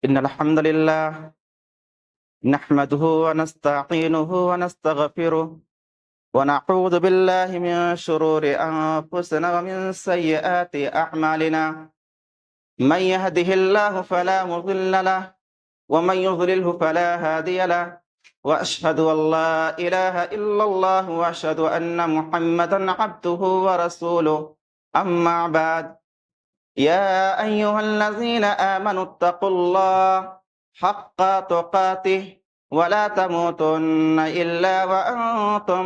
إن الحمد لله نحمده ونستعينه ونستغفره ونعوذ بالله من شرور أنفسنا ومن سيئات أعمالنا من يهده الله فلا مضل له ومن يضلله فلا هادي له وأشهد أن لا إله إلا الله وأشهد أن محمدا عبده ورسوله أما بعد يا أيها الذين آمنوا اتقوا الله حق تقاته ولا تموتن إلا وأنتم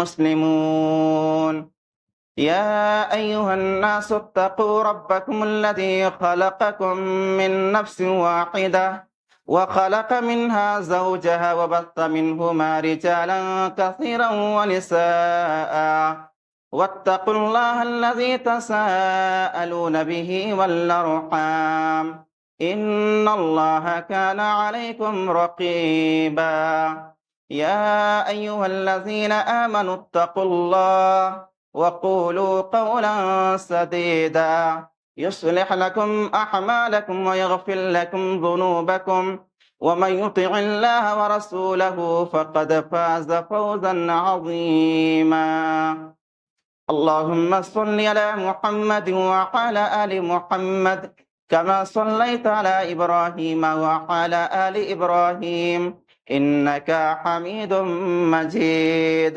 مسلمون يا أيها الناس اتقوا ربكم الذي خلقكم من نفس واحدة وخلق منها زوجها وبث منهما رجالا كثيرا ونساء واتقوا الله الذي تساءلون به والأرحام إن الله كان عليكم رقيبا يا أيها الذين آمنوا اتقوا الله وقولوا قولا سديدا يصلح لكم أعمالكم ويغفر لكم ذنوبكم ومن يطع الله ورسوله فقد فاز فوزا عظيما اللهم صل على محمد وعلى آل محمد كما صليت على إبراهيم وعلى آل إبراهيم إنك حميد مجيد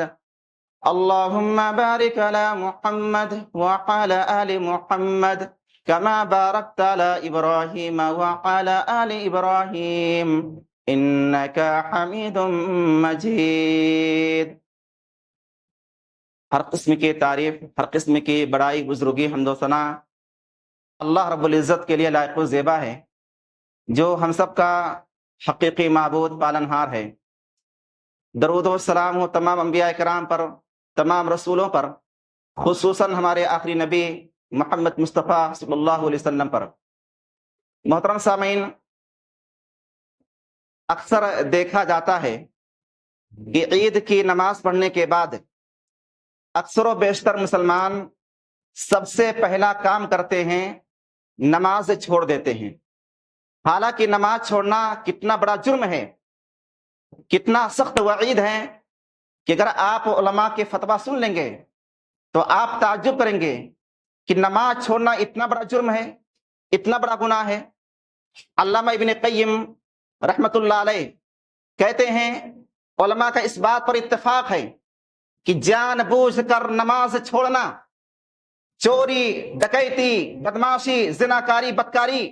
اللهم بارك على محمد وعلى آل محمد كما باركت على إبراهيم وعلى آل إبراهيم إنك حميد مجيد۔ ہر قسم کی تعریف، ہر قسم کی بڑائی، بزرگی، حمد و ثنا اللہ رب العزت کے لیے لائق و زیبا ہے، جو ہم سب کا حقیقی معبود پالنہار ہے۔ درود و سلام ہو تمام انبیاء کرام پر، تمام رسولوں پر، خصوصاً ہمارے آخری نبی محمد مصطفیٰ صلی اللہ علیہ وسلم پر۔ محترم سامعین، اکثر دیکھا جاتا ہے کہ عید کی نماز پڑھنے کے بعد اکثر و بیشتر مسلمان سب سے پہلا کام کرتے ہیں، نماز چھوڑ دیتے ہیں۔ حالانکہ نماز چھوڑنا کتنا بڑا جرم ہے، کتنا سخت وعید ہے کہ اگر آپ علماء کے فتویٰ سن لیں گے تو آپ تعجب کریں گے کہ نماز چھوڑنا اتنا بڑا جرم ہے، اتنا بڑا گناہ ہے۔ علامہ ابن قیم رحمۃ اللہ علیہ کہتے ہیں، علماء کا اس بات پر اتفاق ہے کہ جان بوجھ کر نماز چھوڑنا چوری، ڈکیتی، بدماشی، زناکاری، بدکاری،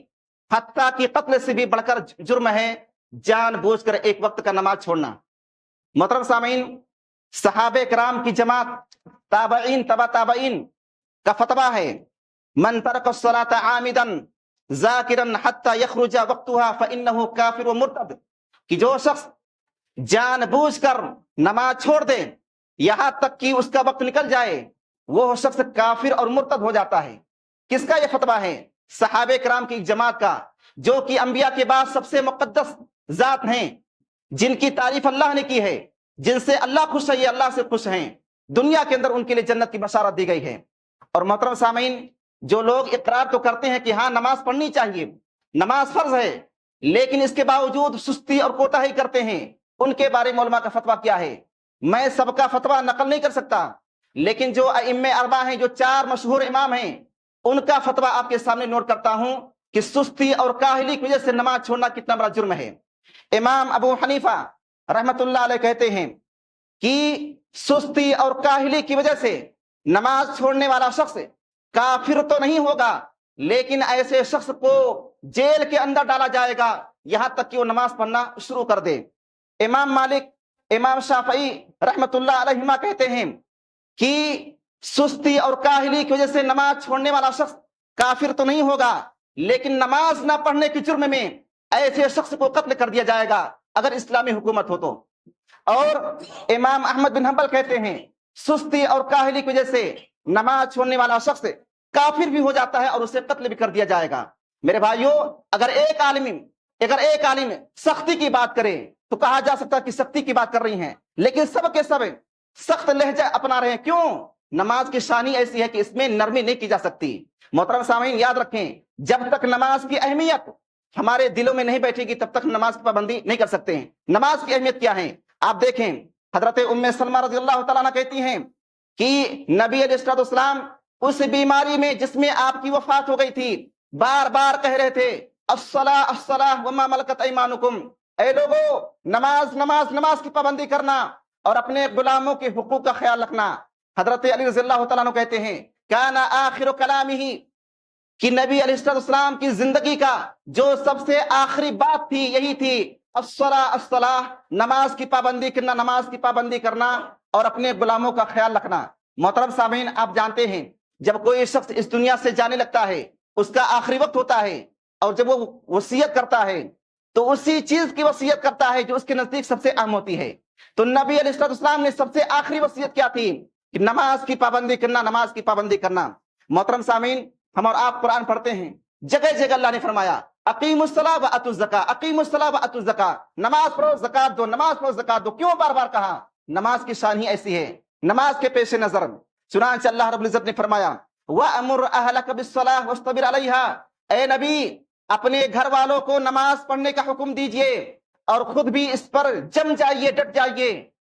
حتیٰ کہ قتل سے بھی بڑھ کر جرم ہے جان بوجھ کر ایک وقت کا نماز چھوڑنا۔ محترم سامعین، صحابہ کرام کی جماعت، تابعین، تبع تابعین کا فتویٰ ہے، من ترک الصلاۃ عامدا ذاکرا حتی یخرج وقتها فانہ کافر و مرتد، کہ جو شخص جان بوجھ کر نماز چھوڑ دے یہاں تک کہ اس کا وقت نکل جائے، وہ شخص کافر اور مرتد ہو جاتا ہے۔ کس کا یہ فتویٰ ہے؟ صحابہ کرام کی جماعت کا، جو کہ انبیاء کے بعد سب سے مقدس ذات ہیں، جن کی تعریف اللہ نے کی ہے، جن سے اللہ خوش ہے، یہ اللہ سے خوش ہیں، دنیا کے اندر ان کے لیے جنت کی بشارت دی گئی ہے۔ اور محترم سامعین، جو لوگ اقرار تو کرتے ہیں کہ ہاں نماز پڑھنی چاہیے، نماز فرض ہے، لیکن اس کے باوجود سستی اور کوتاہی کرتے ہیں، ان کے بارے میں علماء کا فتویٰ کیا ہے؟ میں سب کا فتویٰ نقل نہیں کر سکتا، لیکن جو ائمہ اربعہ ہیں، جو 4 مشہور امام ہیں، ان کا فتویٰ آپ کے سامنے نوٹ کرتا ہوں کہ سستی اور کاہلی کی وجہ سے نماز چھوڑنا کتنا بڑا جرم ہے۔ امام ابو حنیفہ رحمۃ اللہ علیہ کہتے ہیں کہ سستی اور کاہلی کی وجہ سے نماز چھوڑنے والا شخص کافر تو نہیں ہوگا، لیکن ایسے شخص کو جیل کے اندر ڈالا جائے گا یہاں تک کہ وہ نماز پڑھنا شروع کر دے۔ امام مالک، امام شافعی رحمۃ اللہ علیہما کہتے ہیں کہ سستی اور کاہلی کی وجہ سے نماز چھوڑنے والا شخص کافر تو نہیں ہوگا، لیکن نماز نہ پڑھنے کے جرم میں ایسے شخص کو قتل کر دیا جائے گا اگر اسلامی حکومت ہو تو۔ اور امام احمد بن حنبل کہتے ہیں سستی اور کاہلی کی وجہ سے نماز چھوڑنے والا شخص کافر بھی ہو جاتا ہے اور اسے قتل بھی کر دیا جائے گا۔ میرے بھائیو، اگر ایک عالم سختی کی بات کرے تو کہا جا سکتا ہے کہ سختی کی بات کر رہی ہیں، لیکن سب کے سب سخت لہجہ اپنا رہے ہیں۔ کیوں؟ نماز کی شانی ایسی ہے کہ اس میں نرمی نہیں کی جا سکتی۔ محترم سامعین، یاد رکھیں، جب تک نماز کی اہمیت ہمارے دلوں میں نہیں بیٹھے گی تب تک نماز کی پابندی نہیں کر سکتے ہیں۔ نماز کی اہمیت کیا ہے آپ دیکھیں، حضرت ام سلمہ رضی اللہ تعالیٰ عنہ کہتی ہیں کہ نبی علیہ السلام اس بیماری میں جس میں آپ کی وفات ہو گئی تھی بار بار کہہ رہے تھے الصلاۃ الصلاۃ وما ملکت ایمانکم، اے لوگو نماز نماز نماز کی پابندی کرنا اور اپنے غلاموں کے حقوق کا خیال رکھنا۔ حضرت علی رضی اللہ تعالیٰ عنہ کہتے ہیں کان آخر کلامہ، کہ نبی علیہ السلام کی زندگی کا جو سب سے آخری بات تھی یہی تھی الصلاۃ الصلاۃ، نماز کی پابندی کرنا، نماز کی پابندی کرنا اور اپنے غلاموں کا خیال رکھنا۔ محترم سامعین، آپ جانتے ہیں جب کوئی شخص اس دنیا سے جانے لگتا ہے اس کا آخری وقت ہوتا ہے، اور جب وہ وصیت کرتا ہے تو اسی چیز کی وصیت کرتا ہے جو اس کے نزدیک سب سے اہم ہوتی ہے۔ تو نبی علیہ السلام نے سب سے آخری وصیت کیا تھی کہ نماز کی پابندی کرنا، نماز کی پابندی کرنا۔ محترم سامعین، ہم اور آپ قرآن پڑھتے ہیں، جگہ جگہ اللہ نے فرمایا اقیموا الصلاۃ وآتوا الزکاۃ، اقیموا الصلاۃ وآتوا الزکاۃ، نماز پڑھو زکات دو، نماز پڑھو زکات دو۔ کیوں بار بار کہا؟ نماز کی شان ہی ایسی ہے۔ نماز کے پیش نظر چنانچہ اللہ رب العزت نے فرمایا وَأَمُرْ أَهْلَكَ بِالصَّلَاةِ وَاصْطَبِرْ عَلَيْهَا، اے نبی اپنے گھر والوں کو نماز پڑھنے کا حکم دیجئے اور خود بھی اس پر جم جائیے، ڈٹ جائیے۔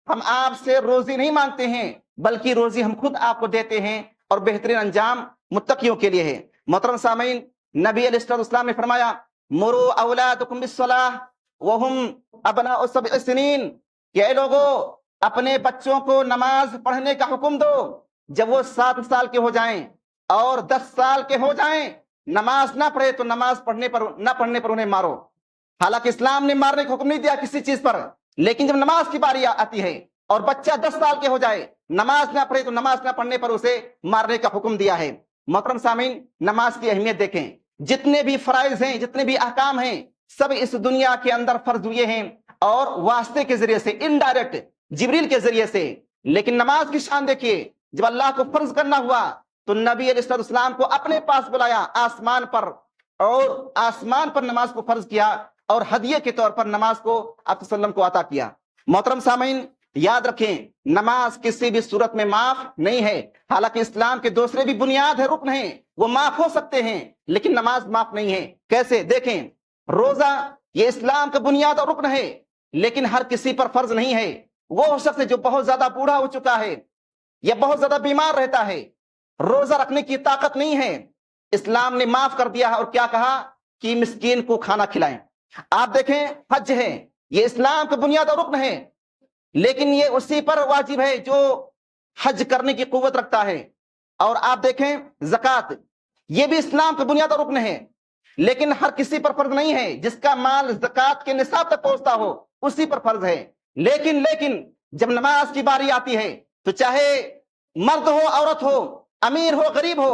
ہم آپ سے روزی نہیں مانگتے ہیں بلکہ روزی ہم خود آپ کو دیتے ہیں، اور بہترین انجام متقیوں کے لیے ہے۔ محترم سامعین، نبی علیہ السلام نے فرمایا مروا اولادکم بالصلاۃ وهم ابناء 7 سنین، کہ اے لوگو اپنے بچوں کو نماز پڑھنے کا حکم دو جب وہ 7 سال کے ہو جائیں اور 10 سال کے ہو جائیں۔ نماز نہ پڑھے تو نماز پڑھنے پر انہیں مارو۔ حالانکہ اسلام نے مارنے کا حکم نہیں دیا کسی چیز پر، لیکن جب نماز کی باری آتی ہے اور بچہ 10 سال کے ہو جائے، نماز نہ پڑھے تو نماز نہ پڑھنے پر اسے مارنے کا حکم دیا ہے۔ محترم سامعین، نماز کی اہمیت دیکھیں، جتنے بھی فرائض ہیں، جتنے بھی احکام ہیں، سب اس دنیا کے اندر فرض ہوئے ہیں اور واسطے کے ذریعے سے، انڈائریکٹ جبریل کے ذریعے سے۔ لیکن نماز کی شان دیکھیے، جب اللہ کو فرض کرنا ہوا تو نبی علیہ السلام کو اپنے پاس بلایا آسمان پر، اور آسمان پر نماز کو فرض کیا اور ہدیے کے طور پر نماز کو آپ صلی اللہ علیہ وسلم کو عطا کیا۔ محترم سامعین، یاد رکھیں نماز کسی بھی صورت میں معاف نہیں ہے۔ حالانکہ اسلام کے دوسرے بھی بنیاد ہے، رکن ہیں، وہ معاف ہو سکتے ہیں، لیکن نماز معاف نہیں ہے۔ کیسے؟ دیکھیں، روزہ یہ اسلام کا بنیاد اور رکن ہے، لیکن ہر کسی پر فرض نہیں ہے۔ وہ شخص جو بہت زیادہ بوڑھا ہو چکا ہے یا بہت زیادہ بیمار رہتا ہے، روزہ رکھنے کی طاقت نہیں ہے، اسلام نے معاف کر دیا ہے، اور کیا کہا کہ مسکین کو کھانا کھلائیں۔ آپ دیکھیں، حج ہے، یہ اسلام کا بنیاد اور رکن ہے، لیکن یہ اسی پر واجب ہے جو حج کرنے کی قوت رکھتا ہے۔ اور آپ دیکھیں زکوٰۃ، یہ بھی اسلام کا بنیاد اور رکن ہے، لیکن ہر کسی پر فرض نہیں ہے۔ جس کا مال زکوٰۃ کے نصاب تک پہنچتا ہو اسی پر فرض ہے۔ لیکن جب نماز کی باری آتی ہے تو چاہے مرد ہو، عورت ہو، امیر ہو، غریب ہو،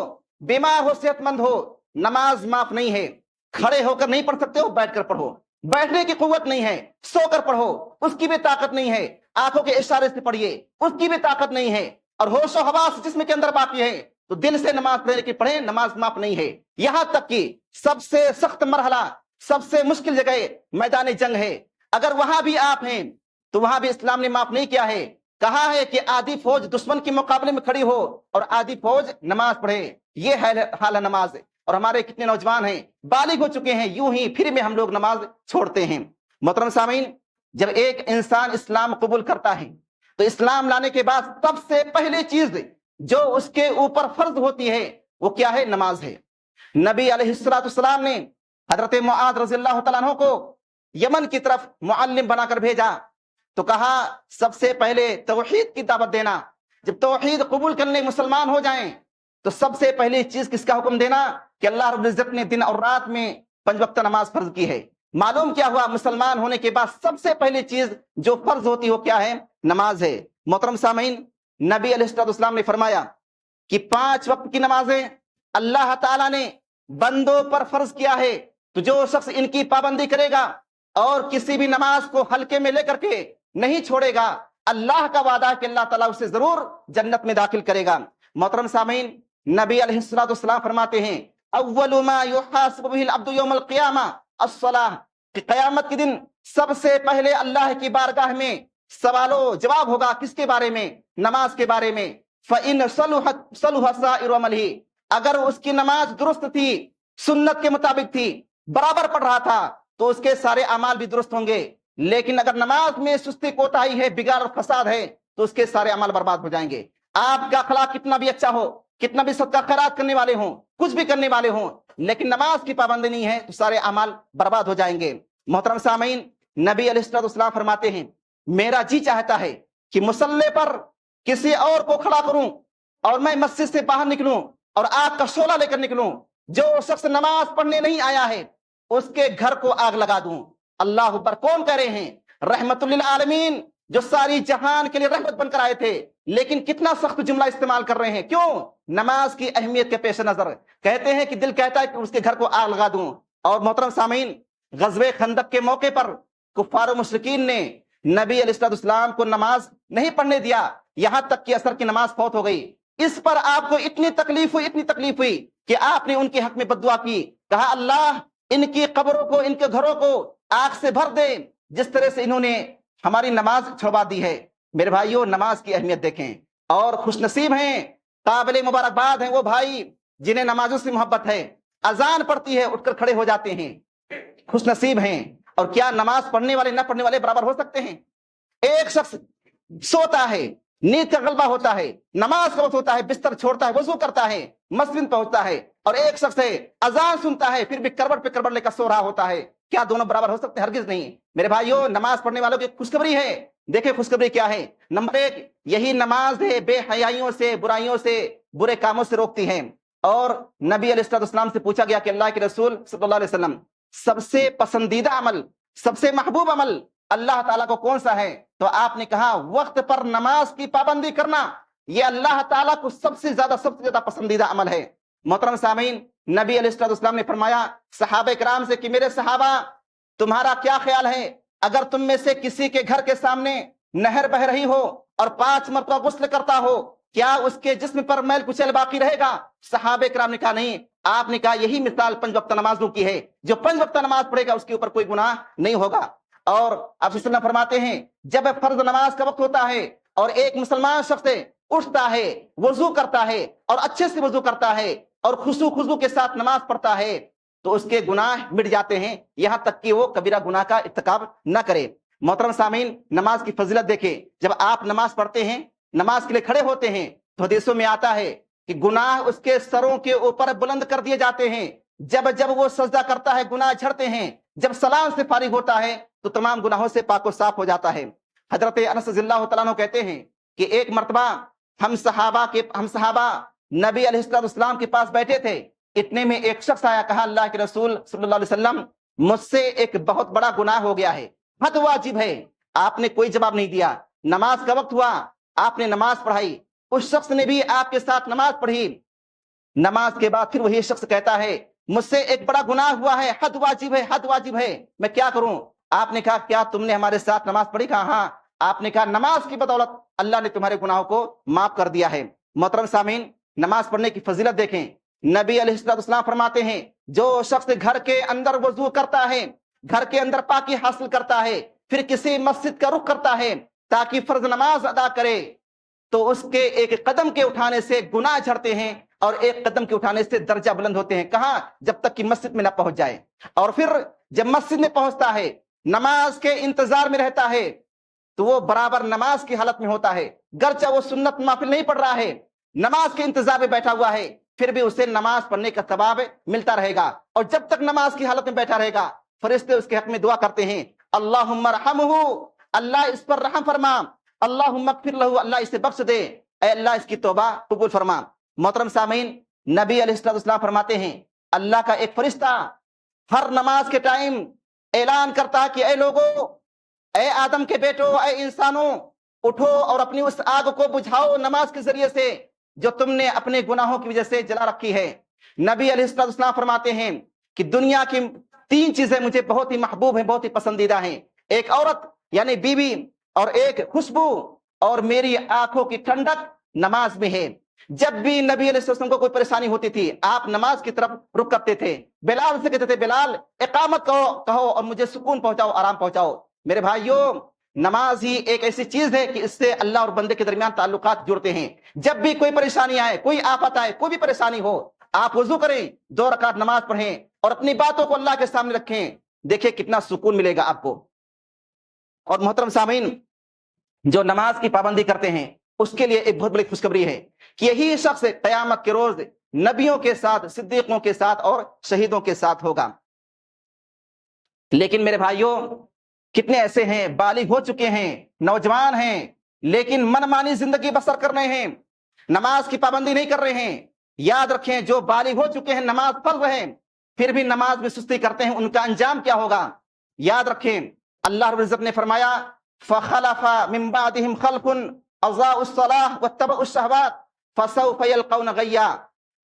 بیمار ہو، صحت مند ہو، نماز معاف نہیں ہے۔ کھڑے ہو کر نہیں پڑھ سکتے ہو، بیٹھ کر پڑھو، بیٹھنے کی قوت نہیں ہے، سو کر پڑھو، اس کی بھی طاقت نہیں ہے، آنکھوں کے اشارے سے پڑھیے، اس کی بھی طاقت نہیں ہے، اور ہوش و حواس جسم کے اندر باقی ہے تو دل سے نماز پڑھنے کی پڑھیں، نماز معاف نہیں ہے۔ یہاں تک کہ سب سے سخت مرحلہ، سب سے مشکل جگہ میدان جنگ ہے، اگر وہاں بھی آپ ہیں تو وہاں بھی اسلام نے معاف نہیں کیا ہے۔ کہا ہے کہ آدھی فوج دشمن کے مقابلے میں کھڑی ہو اور آدھی فوج نماز پڑھے۔ یہ حال ہے نماز۔ اور ہمارے کتنے نوجوان ہیں، بالغ ہو چکے ہیں، یوں ہی پھر میں ہم لوگ نماز چھوڑتے ہیں۔ محترم سامعین، جب ایک انسان اسلام قبول کرتا ہے تو اسلام لانے کے بعد سب سے پہلی چیز جو اس کے اوپر فرض ہوتی ہے وہ کیا ہے؟ نماز ہے۔ نبی علیہ السلام نے حضرت معاذ رضی اللہ تعالیٰ عنہ کو یمن کی طرف معلم بنا کر بھیجا تو کہا سب سے پہلے توحید کی دعوت دینا۔ جب توحید قبول کرنے مسلمان ہو جائیں تو سب سے پہلی چیز کس کا حکم دینا؟ کہ اللہ رب العزت نے دن اور رات میں 5 وقت نماز فرض کی ہے۔ معلوم کیا ہوا؟ مسلمان ہونے کے بعد سب سے پہلی چیز جو فرض ہوتی ہے وہ کیا ہے؟ نماز ہے۔ محترم سامعین، نبی علیہ السلام نے فرمایا کہ 5 وقت کی نمازیں اللہ تعالیٰ نے بندوں پر فرض کیا ہے، تو جو شخص ان کی پابندی کرے گا اور کسی بھی نماز کو ہلکے میں لے کر کے نہیں چھوڑے گا، اللہ کا وعدہ ہے کہ اللہ تعالیٰ اسے ضرور جنت میں داخل کرے گا۔ محترم سامعین، نبی علیہ السلام فرماتے ہیں اول ما یحاسب به العبد یوم القیامہ الصلاۃ، کہ قیامت کے دن سب سے پہلے اللہ کی بارگاہ میں سوال و جواب ہوگا کس کے بارے میں؟ نماز کے بارے میں۔ فإن صلحت صلح سائر عمله، اگر اس کی نماز درست تھی، سنت کے مطابق تھی، برابر پڑھ رہا تھا تو اس کے سارے اعمال بھی درست ہوں گے، لیکن اگر نماز میں سستی کوتاہی ہے، بگاڑ اور فساد ہے تو اس کے سارے اعمال برباد ہو جائیں گے۔ آپ کا اخلاق کتنا بھی اچھا ہو، کتنا بھی صدقہ خیرات کرنے والے ہوں، کچھ بھی کرنے والے ہوں، لیکن نماز کی پابندی نہیں ہے تو سارے اعمال برباد ہو جائیں گے۔ محترم سامعین، نبی علیہ السلام فرماتے ہیں میرا جی چاہتا ہے کہ مصلی پر کسی اور کو کھڑا کروں اور میں مسجد سے باہر نکلوں اور آگ کا شعلہ لے کر نکلوں، جو شخص نماز پڑھنے نہیں آیا ہے اس کے گھر کو آگ لگا دوں۔ اللہ اکبر! کون کہہ رہے ہیں؟ رحمت للعالمین، جو ساری جہان کے لیے رحمت بن کر آئے تھے، لیکن کتنا سخت جملہ استعمال کر رہے ہیں، کیوں؟ نماز کی اہمیت کے پیش نظر کہتے ہیں کہ دل کہتا ہے کہ اس کے گھر کو آگ لگا دوں۔ اور محترم سامعین، غزوہ خندق کے موقع پر کفار و مشرکین نے نبی علیہ السلام کو نماز نہیں پڑھنے دیا، یہاں تک کہ عصر کی نماز فوت ہو گئی۔ اس پر آپ کو اتنی تکلیف ہوئی کہ آپ نے ان کے حق میں بد دعا کی، کہا اللہ ان کی قبروں کو، ان کے گھروں کو آگ سے بھر دے جس طرح سے انہوں نے ہماری نماز چھڑوا دی ہے۔ میرے بھائیوں، نماز کی اہمیت دیکھیں، اور خوش نصیب ہیں، قابل مبارکباد ہیں وہ بھائی جنہیں نمازوں سے محبت ہے، اذان پڑھتی ہے اٹھ کر کھڑے ہو جاتے ہیں، خوش نصیب ہیں۔ اور کیا نماز پڑھنے والے نہ پڑھنے والے برابر ہو سکتے ہیں؟ ایک شخص سوتا ہے، نیند کا غلبہ ہوتا ہے، نماز کا وقت ہوتا ہے، بستر چھوڑتا ہے، وضو کرتا ہے، مسجد پہنچتا ہے، اور ایک شخص ہے اذان سنتا ہے پھر بھی کروٹ پہ کروٹ لے کر سو رہا ہوتا ہے، کیا دونوں برابر ہو سکتے ہیں؟ ہرگز نہیں۔ میرے بھائیوں، نماز پڑھنے والوں کی خوشخبری ہے، دیکھیں خوشخبری کیا ہے۔ نمبر 1، یہی نماز ہے بے حیائیوں سے، برائیوں سے، برے کاموں سے روکتی ہے۔ اور نبی علیہ السلام سے پوچھا گیا کہ اللہ کے رسول صلی اللہ علیہ وسلم سب سے پسندیدہ عمل، سب سے محبوب عمل اللہ تعالیٰ کو کون سا ہے؟ تو آپ نے کہا وقت پر نماز کی پابندی کرنا، یہ اللہ تعالیٰ کو سب سے زیادہ پسندیدہ عمل ہے۔ محترم سامعین، نبی علیہ السلام نے فرمایا صحابہ کرام سے کہ میرے صحابہ، تمہارا کیا خیال ہے اگر تم میں سے کسی کے گھر کے سامنے نہر بہ رہی ہو اور 5 مرتبہ غسل کرتا ہو، کیا اس کے جسم پر میل کچیل باقی رہے گا؟ صحابہ کرام نے کہا نہیں۔ آپ نے کہا یہی مثال 5 وقت نمازوں کی ہے، جو 5 وقت نماز پڑھے گا اس کے اوپر کوئی گناہ نہیں ہوگا۔ اور آپ صلی اللہ علیہ وسلم فرماتے ہیں جب فرض نماز کا وقت ہوتا ہے اور ایک مسلمان شخص اٹھتا ہے، وضو کرتا ہے اور اچھے سے وضو کرتا ہے اور خضوع کے ساتھ نماز پڑھتا ہے تو اس کے گناہ مٹ جاتے ہیں، یہاں تک کہ وہ کبیرہ گناہ کا ارتکاب نہ کرے۔ محترم سامعین، نماز کی فضیلت دیکھیں، جب آپ نماز پڑھتے ہیں، نماز کے لیے کھڑے ہوتے ہیں تو حدیثوں میں آتا ہے کہ گناہ اس کے سروں کے اوپر بلند کر دیے جاتے ہیں، جب وہ سجدہ کرتا ہے گناہ جھڑتے ہیں، جب سلام سے فارغ ہوتا ہے تو تمام گناہوں سے پاک و صاف ہو جاتا ہے۔ حضرت انس رضی اللہ تعالیٰ عنہ کہتے ہیں کہ ایک مرتبہ ہم صحابہ نبی علیہ السلام کے پاس بیٹھے تھے، اتنے میں ایک شخص آیا، کہا اللہ کے رسول صلی اللہ علیہ وسلم مجھ سے ایک بہت بڑا گناہ ہو گیا ہے، حد واجب ہے۔ آپ نے کوئی جواب نہیں دیا، نماز کا وقت ہوا، آپ نے نماز پڑھائی، اس شخص نے بھی آپ کے ساتھ نماز پڑھی۔ نماز کے بعد پھر وہی شخص کہتا ہے مجھ سے ایک بڑا گناہ ہوا ہے، حد واجب ہے، میں کیا کروں؟ آپ نے کہا کیا تم نے ہمارے ساتھ نماز پڑھی؟ کہا ہاں۔ آپ نے کہا نماز کی بدولت اللہ نے تمہارے گناہوں کو معاف کر دیا ہے۔ محترم سامعین، نماز پڑھنے کی فضیلت دیکھیں، نبی علیہ السلام فرماتے ہیں جو شخص گھر کے اندر وضو کرتا ہے، گھر کے اندر پاکی حاصل کرتا ہے، پھر کسی مسجد کا رخ کرتا ہے تاکہ فرض نماز ادا کرے، تو اس کے ایک قدم کے اٹھانے سے گناہ جھڑتے ہیں اور ایک قدم کے اٹھانے سے درجہ بلند ہوتے ہیں۔ کہاں؟ جب تک کہ مسجد میں نہ پہنچ جائے۔ اور پھر جب مسجد میں پہنچتا ہے، نماز کے انتظار میں رہتا ہے، تو وہ برابر نماز کی حالت میں ہوتا ہے، گرچہ وہ سنت نوافل نہیں پڑھ رہا ہے، نماز کے انتظار میں بیٹھا ہوا ہے، پھر بھی اسے نماز پڑھنے کا ثواب ملتا رہے گا۔ اور جب تک نماز کی حالت میں بیٹھا رہے گا، فرشتے اس کے حق میں دعا کرتے ہیں اللہم ارحمہ، اللہ اس پر رحم فرما، اللہم اغفر لہ، اللہ اسے بخش دے، اے اللہ اس کی توبہ قبول فرما۔ محترم سامعین، نبی علیہ السلام فرماتے ہیں اللہ کا ایک فرشتہ ہر نماز کے ٹائم اعلان کرتا ہے کہ اے لوگوں، اے آدم کے بیٹو، اے انسانوں، اٹھو اور اپنی اس آگ کو بجھاؤ نماز کے ذریعے سے جو تم نے اپنے گناہوں کی وجہ سے جلا رکھی ہے۔ نبی علیہ السلام فرماتے ہیں کہ دنیا کی 3 چیزیں مجھے بہت ہی محبوب ہیں، بہت ہی پسندیدہ ہیں، ایک عورت یعنی بیوی، اور ایک خوشبو، اور میری آنکھوں کی ٹھنڈک نماز میں ہے۔ جب بھی نبی علیہ السلام کو کوئی پریشانی ہوتی تھی، آپ نماز کی طرف رخ کرتے تھے، بلال سے کہتے تھے بلال اقامت کہو اور مجھے سکون پہنچاؤ، آرام پہنچاؤ۔ میرے بھائیوں، نماز ہی ایک ایسی چیز ہے کہ اس سے اللہ اور بندے کے درمیان تعلقات جڑتے ہیں۔ جب بھی کوئی پریشانی آئے، کوئی آفت آئے، کوئی بھی پریشانی ہو، آپ وضو کریں، 2 رکعت نماز پڑھیں، اور اپنی باتوں کو اللہ کے سامنے رکھیں، دیکھیں کتنا سکون ملے گا آپ کو۔ اور محترم سامعین، جو نماز کی پابندی کرتے ہیں اس کے لیے ایک بہت بڑی خوشخبری ہے کہ یہی شخص قیامت کے روز نبیوں کے ساتھ، صدیقوں کے ساتھ اور شہیدوں کے ساتھ ہوگا۔ لیکن میرے بھائیوں، کتنے ایسے ہیں بالغ ہو چکے ہیں، نوجوان ہیں، لیکن من مانی زندگی بسر کر رہے ہیں، نماز کی پابندی نہیں کر رہے ہیں۔ یاد رکھیں، جو بالغ ہو چکے ہیں، نماز پڑھ رہے ہیں، پھر بھی نماز میں سستی کرتے ہیں، ان کا انجام کیا ہوگا؟ یاد رکھیں، اللہ رب العزت نے فرمایا فَخَلَفَ مِن بَعْدِهِمْ خَلْفٌ أَضَاعُوا الصَّلَاةَ وَاتَّبَعُوا الشَّهَوَاتِ فَسَوْفَ يَلْقَوْنَ غَيًّا،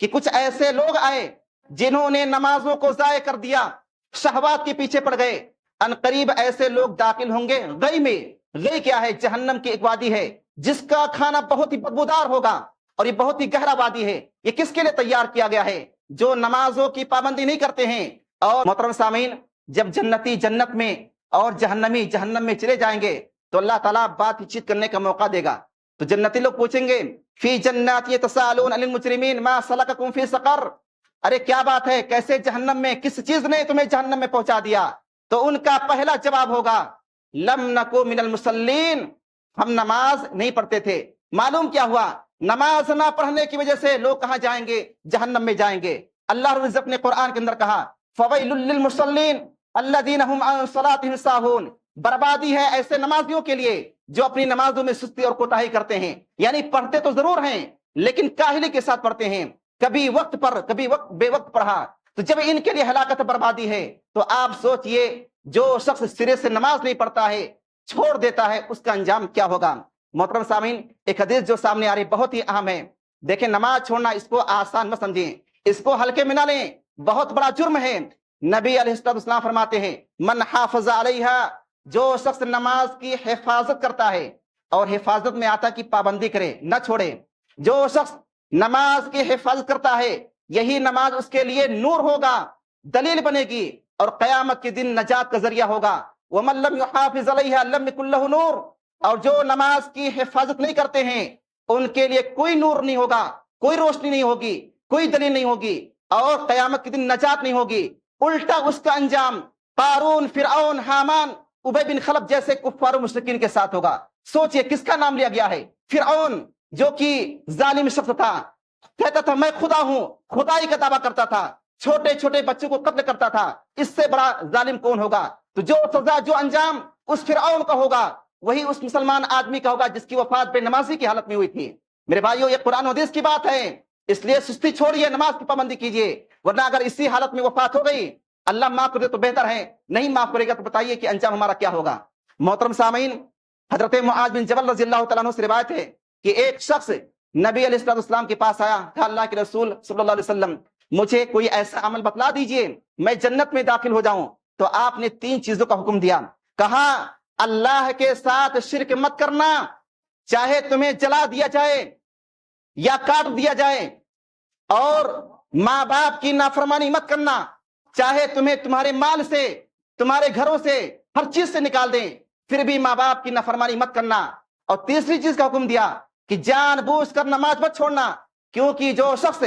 کہ کچھ ایسے لوگ آئے جنہوں نے نمازوں کو ضائع کر دیا، شہوات کے پیچھے پڑ گئے، ان قریب ایسے لوگ داخل ہوں گے غی میں۔ غی کیا ہے؟ جہنم کی ایک وادی ہے جس کا کھانا بہت ہی بدبودار ہوگا، اور یہ بہت ہی گہرا وادی ہے۔ یہ کس کے لیے تیار کیا گیا ہے؟ جو نمازوں کی پابندی نہیں کرتے ہیں۔ اور محترم سامعین، جب جنتی جنت میں اور جہنمی جہنم میں چلے جائیں گے تو اللہ تعالیٰ بات چیت کرنے کا موقع دے گا، تو جنتی لوگ پوچھیں گے فی جنات یتساءلون عن المجرمین ما سلککم فی سقر، ارے کیا بات ہے، کیسے جہنم میں، کس چیز نے تمہیں جہنم میں پہنچا دیا؟ تو ان کا پہلا جواب ہوگا لم نکو من المصلین، ہم نماز نہیں پڑھتے تھے۔ معلوم کیا ہوا؟ نماز نہ پڑھنے کی وجہ سے لوگ کہاں جائیں گے؟ جہنم میں جائیں گے۔ اللہ رب العزت نے قرآن کے اندر کہا فویل للمصلین الذین هم عن صلاتهم ساہون، بربادی ہے ایسے نمازیوں کے لیے جو اپنی نمازوں میں سستی اور کوتاہی کرتے ہیں، یعنی پڑھتے تو ضرور ہیں لیکن کاہلی کے ساتھ پڑھتے ہیں، کبھی وقت پر کبھی وقت بے وقت پڑھا، تو جب ان کے لیے ہلاکت بربادی ہے تو آپ سوچئے جو شخص سرے سے نماز نہیں پڑھتا ہے، چھوڑ دیتا ہے، اس کا انجام کیا ہوگا؟ محترم سامعین، ایک حدیث جو سامنے آ رہی بہت ہی اہم ہے۔ دیکھیں، نماز چھوڑنا اس کو آسان مت سمجھیں، اس کو ہلکے میں نہ لیں، بہت بڑا جرم ہے۔ نبی علیہ السلام فرماتے ہیں من حافظ علیہا، جو شخص نماز کی حفاظت کرتا ہے، اور حفاظت میں آتا کہ پابندی کرے، نہ چھوڑے، جو شخص نماز کی حفاظت کرتا ہے یہی نماز اس کے لیے نور ہوگا، دلیل بنے گی، اور قیامت کے دن نجات کا ذریعہ ہوگا۔ ومن لم يحافظ علیہا لم یکن لہ نور، اور جو نماز کی حفاظت نہیں کرتے ہیں ان کے لیے کوئی نور نہیں ہوگا، کوئی روشنی نہیں ہوگی، کوئی دلیل نہیں ہوگی، اور قیامت کے دن نجات نہیں ہوگی۔ الٹا اس کا انجام قارون، فرعون، حامان، ابی بن خلف جیسے کفار و مشرکین کے ساتھ ہوگا۔ سوچئے کس کا نام لیا گیا ہے؟ فرعون، جو کہ ظالم شخص تھا، کہتا تھا میں خدا ہوں، خدائی کا دعویٰ کرتا تھا، چھوٹے چھوٹے بچوں کو قتل کرتا تھا، اس سے بڑا ظالم کون ہوگا؟ تو جو سزا، جو انجام اس فرعون کا ہوگا وہی اس مسلمان آدمی کا ہوگا جس کی وفات بے نمازی کی حالت میں ہوئی تھی۔ میرے بھائیو، یہ قرآن و حدیث کی بات ہے، اس لیے سستی چھوڑیے، نماز کی پابندی کیجیے، ورنہ اگر اسی حالت میں وفات ہو گئی، اللہ معاف کر دے تو بہتر ہے، نہیں معاف کرے گا تو بتائیے کہ انجام ہمارا کیا ہوگا۔ محترم سامعین، حضرت معاذ بن جبل رضی اللہ تعالیٰ عنہ سے روایت ہے کہ ایک شخص نبی علیہ السلام کے پاس آیا، کہا اللہ کے رسول صلی اللہ علیہ وسلم مجھے کوئی ایسا عمل بتلا دیجئے میں جنت میں داخل ہو جاؤں۔ تو آپ نے 3 چیزوں کا حکم دیا، کہا اللہ کے ساتھ شرک مت کرنا، چاہے تمہیں جلا دیا جائے یا کاٹ دیا جائے، اور ماں باپ کی نافرمانی مت کرنا، چاہے تمہیں تمہارے مال سے، تمہارے گھروں سے، ہر چیز سے نکال دیں، پھر بھی ماں باپ کی نافرمانی مت کرنا۔ اور تیسری چیز کا حکم دیا کہ جان بوجھ کر نماز مت چھوڑنا، کیونکہ جو شخص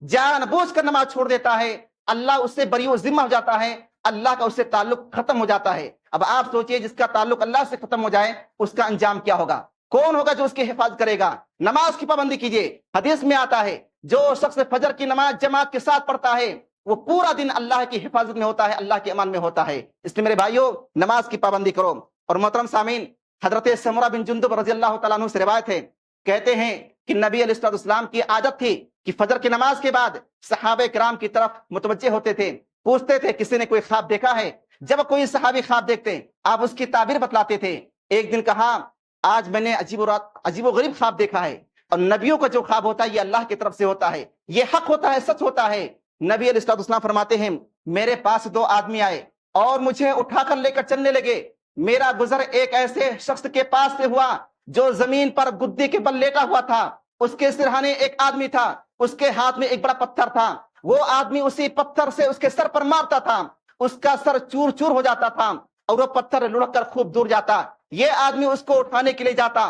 جان بوجھ کر نماز چھوڑ دیتا ہے اللہ اس سے بری و ذمہ ہو جاتا ہے، اللہ کا اس سے تعلق ختم ہو جاتا ہے۔ اب آپ سوچئے جس کا تعلق اللہ سے ختم ہو جائے اس کا انجام کیا ہوگا؟ کون ہوگا جو اس کی حفاظت کرے گا؟ نماز کی پابندی کیجئے۔ حدیث میں آتا ہے جو شخص فجر کی نماز جماعت کے ساتھ پڑھتا ہے وہ پورا دن اللہ کی حفاظت میں ہوتا ہے، اللہ کے امان میں ہوتا ہے۔ اس لیے میرے بھائیوں، نماز کی پابندی کرو۔ اور محترم سامعین، حضرت سمرہ بن جندب رضی اللہ تعالیٰ عنہ سے روایت ہے، کہتے ہیں کہ نبی علیہ السلام کی عادت تھی کہ فجر کی نماز کے بعد صحابہ کرام کی طرف متوجہ ہوتے تھے، پوچھتے تھے کسی نے کوئی خواب دیکھا ہے؟ جب کوئی صحابی خواب دیکھتے آپ اس کی تعبیر بتلاتے تھے۔ ایک دن کہا آج میں نے عجیب و غریب خواب دیکھا ہے، اور نبیوں کا جو خواب ہوتا ہے یہ اللہ کی طرف سے ہوتا ہے، یہ حق ہوتا ہے، سچ ہوتا ہے۔ نبی علیہ السلام فرماتے ہیں میرے پاس 2 آدمی آئے اور مجھے اٹھا کر لے کر چلنے لگے، میرا گزر ایک ایسے شخص کے پاس سے ہوا جو زمین پر گدے کے بل لیٹا ہوا تھا، اس کے سرہانے ایک آدمی تھا، اس کے ہاتھ میں ایک بڑا پتھر تھا، وہ آدمی اسی پتھر سے اس کے سر پر مارتا تھا، اس کا سر چور چور ہو جاتا تھا اور وہ پتھر لڑک کر خوب دور جاتا، یہ آدمی اس کو اٹھانے کے لیے جاتا،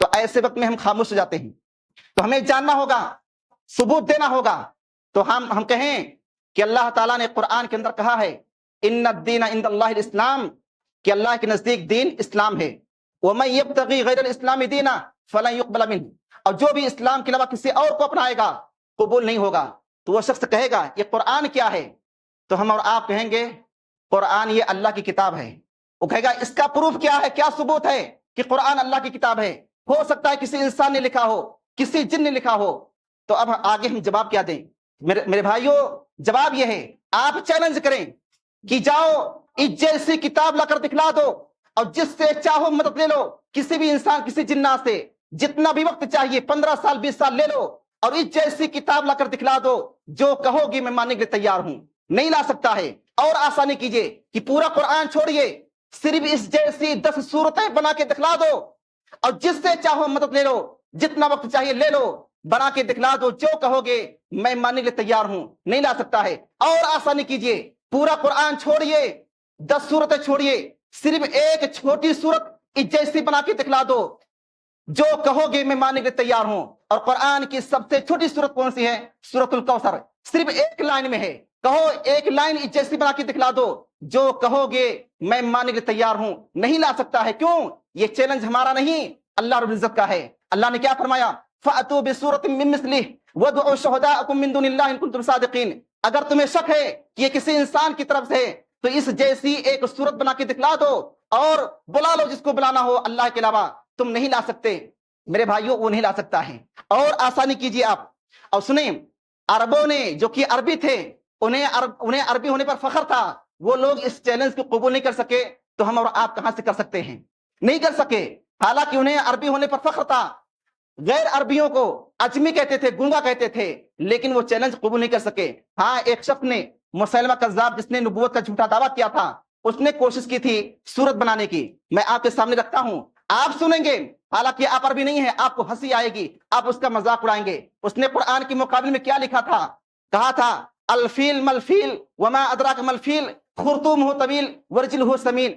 تو ایسے وقت میں ہم خاموش ہو جاتے ہیں. تو ہمیں جاننا ہوگا, ثبوت دینا ہوگا. تو ہم کہیں کہ اللہ تعالیٰ نے قرآن کے اندر کہا ہے ان الدین عند اللہ الاسلام, کہ اللہ کے نزدیک دین اسلام ہے. ومن یبتغی غیر الاسلام دینا فلن یقبل منہ, اور جو بھی اسلام کے علاوہ کسی اور کو اپنائے گا قبول نہیں ہوگا. تو وہ شخص کہے گا یہ قرآن کیا ہے؟ تو ہم اور آپ کہیں گے قرآن یہ اللہ کی کتاب ہے. وہ کہے گا اس کا پروف کیا ہے, کیا ثبوت ہے کہ قرآن اللہ کی کتاب ہے؟ ہو سکتا ہے کسی انسان نے لکھا ہو, کسی جن نے لکھا ہو. تو اب آگے ہم جواب کیا دیں؟ میرے بھائیوں, جواب یہ ہے آپ چیلنج کریں کہ جاؤ اس جیسی کتاب لا کر دکھلا دو, اور جس سے چاہو مدد لے لو, کسی بھی انسان کسی جنات سے جتنا بھی وقت چاہیے 15 سال 20 سال لے لو, اور اس جیسی کتاب لا کر دکھلا دو, جو کہو گی میں ماننے کے لیے تیار ہوں. نہیں لا سکتا ہے. اور آسانی کیجئے کہ پورا قرآن چھوڑیے, صرف اس جیسی 10 صورتیں بنا کے دکھلا دو, اور جس سے چاہو مدد لے لو, جتنا وقت چاہیے لے لو, بنا کے دکھلا دو, جو کہو گے میں ماننے کے لیے تیار ہوں. نہیں لا سکتا ہے. اور آسانی کیجئے, پورا قرآن چھوڑیے, 10 صورتیں چھوڑیے, صرف ایک چھوٹی صورت اس جیسی بنا کے دکھلا دو, جو کہو گے میں ماننے کے لیے تیار ہوں. اور قرآن کی سب سے چھوٹی صورت کون سی ہے؟ سورۃ الکوثر, صرف ایک لائن میں ہے. کہو ایک لائن اس جیسی بنا کے دکھلا دو, جو کہو گے میں ماننے کے لیے تیار ہوں. نہیں لا سکتا ہے. کیوں؟ یہ چیلنج ہمارا نہیں, اللہ رب العزت کا ہے. اللہ نے کیا فرمایا؟ فَأْتُوا بِسُورَةٍ مِّن مِّثْلِهِ وَادْعُوا شُهَدَاءَكُم مِّن دُونِ اللَّهِ إِن كُنتُمْ صَادِقِينَ. اگر تمہیں شک ہے کہ یہ کسی انسان کی طرف سے, تو اس جیسی ایک صورت بنا کے دکھلا دو, اور بلا لو جس کو بلانا ہو اللہ کے علاوہ. تم نہیں لا سکتے. میرے بھائیوں, وہ نہیں لا سکتا ہے. اور آسانی کیجیے آپ. اور سنیں, عربوں نے جو کہ عربی تھے, انہیں عربی ہونے پر فخر تھا. وہ لوگ اس چیلنج کو قبول نہیں کر سکے, تو ہم اور آپ کہاں سے کر سکتے ہیں؟ نہیں کر سکے. حالانکہ انہیں عربی ہونے پر فخر تھا. غیر عربیوں کو اجمی کہتے تھے, گونگا کہتے تھے, لیکن وہ چیلنج قبول نہیں کر سکے. ہاں, ایک شخص نے, مسیلمہ کذاب, جس نے نبوت کا جھوٹا دعویٰ کیا تھا, اس نے کوشش کی تھی صورت بنانے کی. میں آپ کے سامنے رکھتا ہوں, آپ سنیں گے. حالانکہ آپ عربی نہیں ہے, آپ کو ہنسی آئے گی, آپ اس کا مذاق اڑائیں گے. اس نے قرآن کے مقابلے میں کیا لکھا تھا؟ کہا تھا الفیل ملفیل وما ادراک ملفیل خرطوم ہو طویل ورجل ہو سمیل,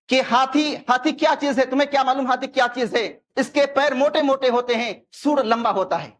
کہ ہاتھی کیا چیز ہے؟ تمہیں کیا معلوم ہاتھی کیا چیز ہے؟ اس کے پیر موٹے موٹے ہوتے ہیں, سور لمبا ہوتا ہے.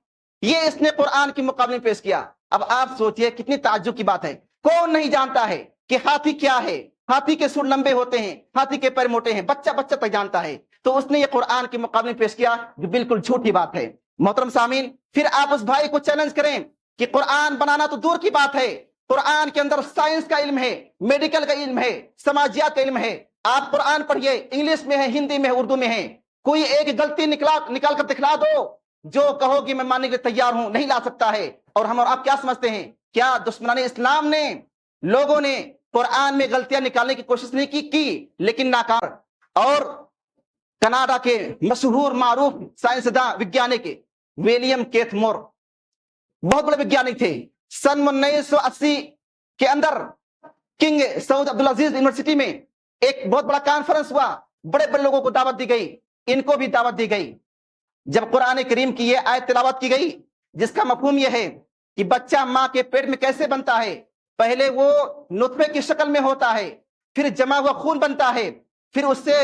یہ اس نے قرآن کے مقابلے میں پیش کیا. اب آپ سوچئے کتنی تعجب کی بات ہے. کون نہیں جانتا ہے کہ ہاتھی کیا ہے؟ ہاتھی کے سر لمبے ہوتے ہیں, ہاتھی کے پیر موٹے ہیں, بچہ تک جانتا ہے. تو اس نے یہ قرآن کے مقابلے میں پیش کیا, جو بالکل جھوٹی بات ہے. محترم سامعین, پھر آپ اس بھائی کو چیلنج کریں کہ قرآن بنانا تو دور کی بات ہے, قرآن کے اندر سائنس کا علم ہے, میڈیکل کا علم ہے, سماجیات کا علم ہے. آپ قرآن پڑھیے, انگلش میں ہے, ہندی میں ہے, اردو میں ہے. کوئی ایک غلطی نکال کر دکھلا دو, جو کہو گی میں ماننے کے لیے تیار ہوں. نہیں لا سکتا ہے. اور ہم اور آپ کیا سمجھتے ہیں؟ کیا دشمنان اسلام نے, لوگوں نے قرآن میں غلطیاں نکالنے کی کوشش نہیں کی لیکن ناکام. اور کینیڈا کے مشہور معروف سائنسداں وگیانک ولیم کیتھ مور, بہت بڑے وگیانک تھے. سن 1980 کے اندر کنگ سعود عبدالعزیز یونیورسٹی میں ایک بہت بڑا کانفرنس ہوا. بڑے بڑے لوگوں کو دعوت دی گئی, ان کو بھی دعوت دی گئی. جب قرآن کریم کی یہ آیت تلاوت کی گئی, جس کا مفہوم یہ ہے کہ بچہ ماں کے پیٹ میں کیسے بنتا ہے, پہلے وہ نطفے کی شکل میں ہوتا ہے, پھر جمع ہوا خون بنتا ہے, پھر اس سے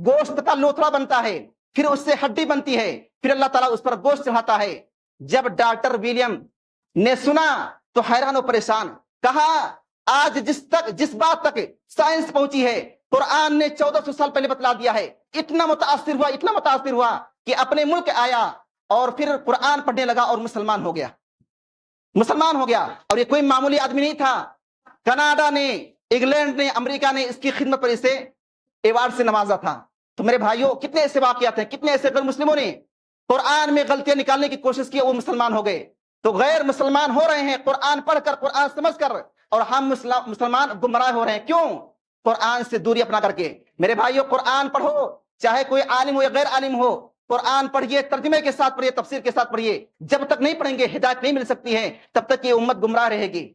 گوشت کا لوتھڑا بنتا ہے, پھر اس سے ہڈی بنتی ہے, پھر اللہ تعالیٰ اس پر گوشت چڑھاتا ہے. جب ڈاکٹر ولیم نے سنا تو حیران و پریشان. کہا آج جس بات تک سائنس پہنچی ہے, قرآن نے 1400 سال پہلے بتلا دیا ہے. اتنا متاثر ہوا کہ اپنے ملک آیا, اور پھر قرآن پڑھنے لگا, اور مسلمان ہو گیا. اور یہ کوئی معمولی آدمی نہیں تھا. کینیڈا نے, انگلینڈ نے, امریکہ نے اس کی خدمت پر اسے ایوارڈ سے نوازا تھا. تو میرے بھائیوں, کتنے ایسے واقعات ہیں, کتنے ایسے غیر مسلموں نے قرآن میں غلطیاں نکالنے کی کوشش کی, وہ مسلمان ہو گئے. تو غیر مسلمان ہو رہے ہیں قرآن پڑھ کر, قرآن سمجھ کر, اور ہم مسلمان گمراہ ہو رہے ہیں. کیوں؟ قرآن سے دوری اپنا کر کے. میرے بھائیوں, قرآن پڑھو, چاہے کوئی عالم ہو یا غیر عالم ہو, قرآن پڑھیے, ترجمے کے ساتھ پڑھیے, تفسیر کے ساتھ پڑھیے. جب تک نہیں پڑھیں گے ہدایت نہیں مل سکتی ہے, تب تک یہ امت گمراہ رہے گی.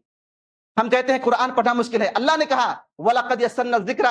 ہم کہتے ہیں قرآن پڑھنا مشکل ہے. اللہ نے کہا وَلَقَدْ يَسَّرْنَا الذِّكْرَ,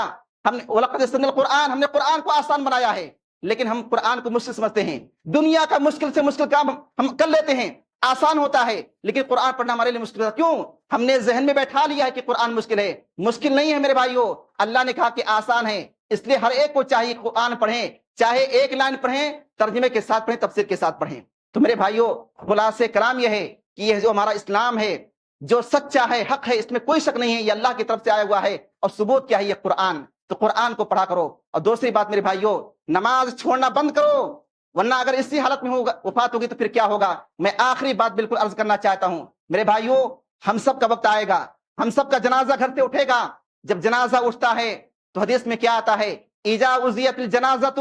وَلَقَدْ يَسَّرْنَا الْقُرْآنَ, ہم نے قرآن کو آسان بنایا ہے. لیکن ہم قرآن کو مشکل سمجھتے ہیں. دنیا کا مشکل سے مشکل کام ہم کر لیتے ہیں, آسان ہوتا ہے, لیکن قرآن پڑھنا ہمارے لیے مشکل ہے. کیوں؟ ہم نے ذہن میں بیٹھا لیا ہے کہ قرآن مشکل ہے. مشکل نہیں ہے میرے بھائیوں, اللہ نے کہا کہ آسان ہے. اس لیے ہر ایک کو چاہیے قرآن پڑھیں, چاہے ایک لائن پڑھیں ترجمے کے ساتھ پڑھیں، تفسیر کے ساتھ پڑھیں۔ تو میرے بھائیوں، خلاصے کلام یہ ہے کہ یہ جو ہمارا اسلام ہے جو سچا ہے، حق ہے، اس میں کوئی شک نہیں ہے، یہ اللہ کی طرف سے آیا ہوا ہے، اور ثبوت کیا ہے؟ یہ قرآن۔ تو قرآن کو پڑھا کرو۔ اور دوسری بات میرے بھائیوں، نماز چھوڑنا بند کرو، ورنہ اگر اسی حالت میں وفات ہوگی تو پھر کیا ہوگا؟ میں آخری بات بالکل عرض کرنا چاہتا ہوں میرے بھائیوں، ہم سب کا وقت آئے گا، ہم سب کا جنازہ گھر سے اٹھے گا۔ جب جنازہ اٹھتا ہے تو حدیث میں کیا آتا ہے؟ اذا اذیت الجنازۃ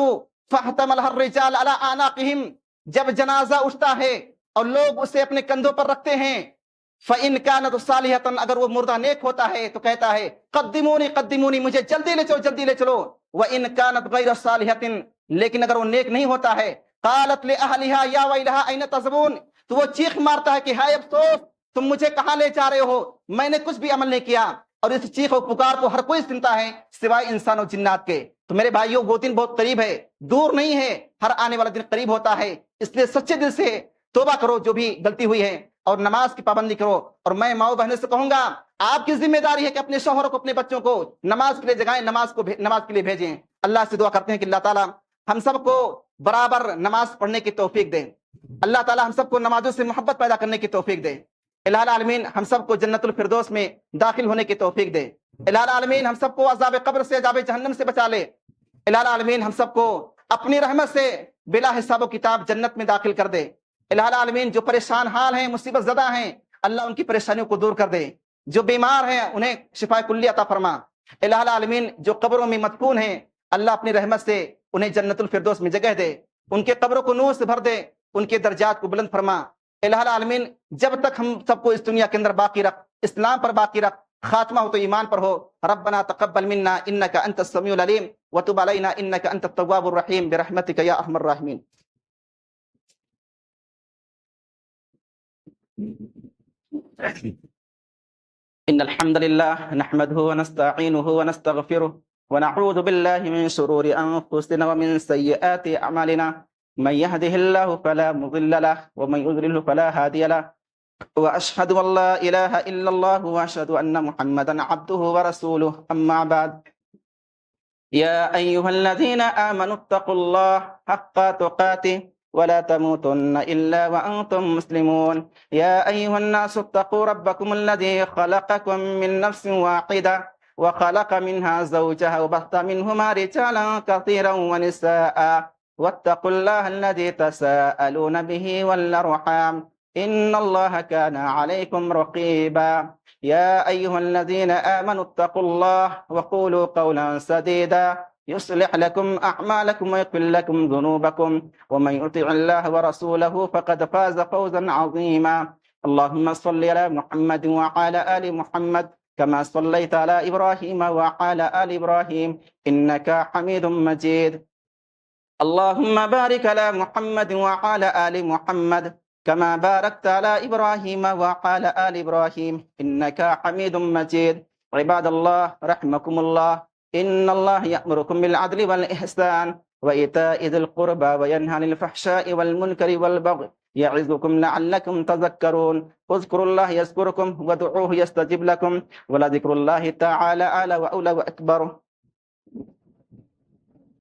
فاحتملها الرجال على اعناقهم۔ جب جنازہ اٹھتا ہے اور لوگ اسے اپنے کندھوں پر رکھتے ہیں، فَإِنْ كَانَتْ صَالِحَةً، اگر وہ مردہ نیک ہوتا ہے تو کہتا ہے قدمونی قدمونی، مجھے جلدی لے چلو جلدی لے چلو۔ وَإِنْ كَانَتْ غَيْرَ صَالِحَةٍ، لیکن اگر وہ نیک نہیں ہوتا ہے، قالت لأهلها يا ويلها أين تذهبون، تو وہ چیخ مارتا ہے کہ ہائے افسوس، تم مجھے کہاں لے جا رہے ہو، میں نے کچھ بھی عمل نہیں کیا۔ اور اس چیخ و پکار کو ہر کوئی سنتا ہے سوائے انسان و جنات کے۔ تو میرے بھائیوں، وہ دن بہت قریب ہے، دور نہیں ہے، ہر آنے والا دن قریب ہوتا ہے، اس لیے سچے دل سے توبہ کرو جو بھی غلطی ہوئی ہے، اور نماز کی پابندی کرو۔ اور میں ماؤں بہنوں سے کہوں گا، آپ کی ذمہ داری ہے کہ اپنے شوہروں کو، اپنے بچوں کو نماز کے لیے جگائیں، نماز کے لیے بھیجیں۔ اللہ سے دعا کرتے ہیں کہ اللہ تعالیٰ ہم سب کو برابر نماز پڑھنے کی توفیق دے۔ اللہ تعالیٰ ہم سب کو نمازوں سے محبت پیدا کرنے کی توفیق دے۔ الہ العالمین ہم سب کو جنت الفردوس میں داخل ہونے کی توفیق دے۔ الہ العالمین ہم سب کو عذاب قبر سے، عذاب جہنم سے بچا لے۔ الہ العالمین ہم سب کو اپنی رحمت سے بلا حساب و کتاب جنت میں داخل کر دے۔ الہ العالمین جو پریشان حال ہیں، مصیبت زدہ ہیں، اللہ ان کی پریشانیوں کو دور کر دے۔ جو بیمار ہیں انہیں شفا کلی عطا فرما۔ الہ العالمین جو قبروں میں مدفون ہیں، اللہ اپنی رحمت سے انہیں جنت الفردوس میں جگہ دے، ان کے قبروں کو نور سے بھر دے، ان کے درجات کو بلند فرما۔ الہ العالمین جب تک ہم سب کو اس دنیا کے اندر باقی رکھ، اسلام پر باقی رکھ، خاتمہ ہو تو ایمان پر ہو۔ ربنا تقبل منا انك انت السميع العليم وتب علينا انك انت التواب الرحيم برحمتك يا ارحم الراحمين۔ ان الحمد لله نحمده ونستعينه ونستغفره ونعوذ بالله من شرور انفسنا ومن سيئات اعمالنا، من يهده الله فلا مضل له ومن يضلل فلا هادي له، واشهد ان لا اله الا الله واشهد ان محمدا عبده ورسوله، اما بعد، يا ايها الذين امنوا اتقوا الله حق تقاته ولا تموتن الا وانتم مسلمون، يا ايها الناس اتقوا ربكم الذي خلقكم من نفس واحده وخلق منها زوجها وبث منهما رجالا كثيرا ونساء، واتقوا الله الذي تساءلون به والارحام ان الله كان عليكم رقيبا، يا ايها الذين امنوا اتقوا الله وقولوا قولا سديدا يصلح لكم اعمالكم ويغفر لكم ذنوبكم، ومن يطع الله ورسوله فقد فاز فوزا عظيما، اللهم صل على محمد وعلى ال محمد كما صليت على ابراهيم وعلى ال ابراهيم انك حميد مجيد، اللهم بارك على محمد وعلى ال محمد كما باركت على ابراهيم وعلى ال ابراهيم انك حميد مجيد، عباد الله رحمكم الله، ان الله يأمركم بالعدل والاحسان وايتاء ذي القربى وينهى عن الفحشاء والمنكر والبغي يعظكم لعلكم تذكرون، اذكروا الله يذكركم وادعوه يستجب لكم، ولذكر الله تعالى اعلى واولى واكبر،